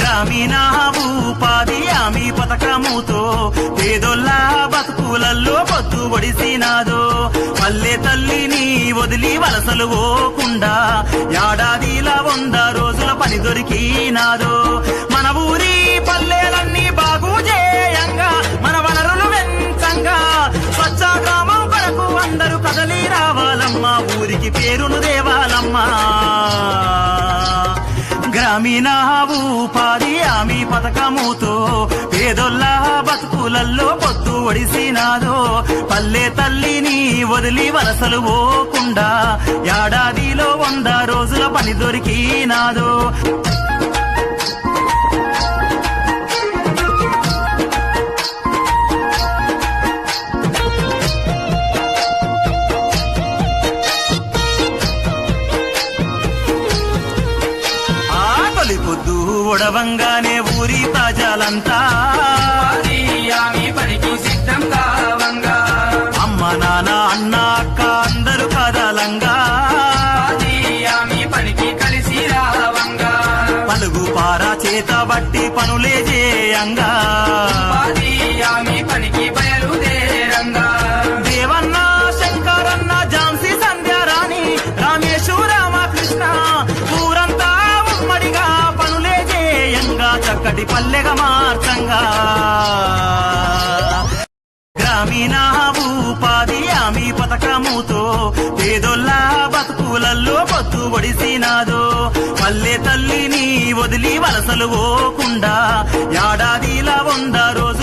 గ్రామీణ ఉపాధి హామీ పథకముతో పేదోళ్ళ బతుకులల్లో పొత్తు ఒడిసినాదో పల్లె తల్లిని వదిలి వలసలు పోకుండా ఏడాదిలా 100 రోజుల పని దొరికినాదో మన ఊరి పల్లెలన్నీ బాగు చేయంగా మన వనరులు వెంచంగా స్వచ్ఛ గ్రామం కొరకు అందరూ కదలి రావాలమ్మా ఊరికి పేరును దేవాలమ్మా గ్రామీణ ఉపాధి హామీ పథకముతో పేదోళ్ళ బతుకులల్లో పొత్తు ఒడిసినాదో పల్లె తల్లిని వదిలి వలసలు పోకుండా ఏడాదిలో 100 రోజుల పని దొరికినాదో పొద్దు ఒడవంగానే ఊరి ప్రజలంతా పనికి సిద్ధం కావంగా అమ్మ నాన్న అన్న అక్క అందరూ కదలంగా పనికి కలిసి రావంగా పలుగు పారా చేత బట్టి పనులే చేయంగా పనికి బయలుదేరంగా దేవన్న శంకరన్న ఝాన్సీ సంధ్యారాణి రామేశు రామకృష్ణ ఊరంతా ఉమ్మడిగా పనులే చేయంగా చక్కటి పల్లెగా మార్చంగా గ్రామీణ ఉపాధి హామీ పథకముతో పేదోళ్ళ బతుకులల్లో పొత్తు ఒడిసినాదో పల్లె తల్లిని వదిలి వలసలు పోకుండా ఏడాదిలా 100 రోజులు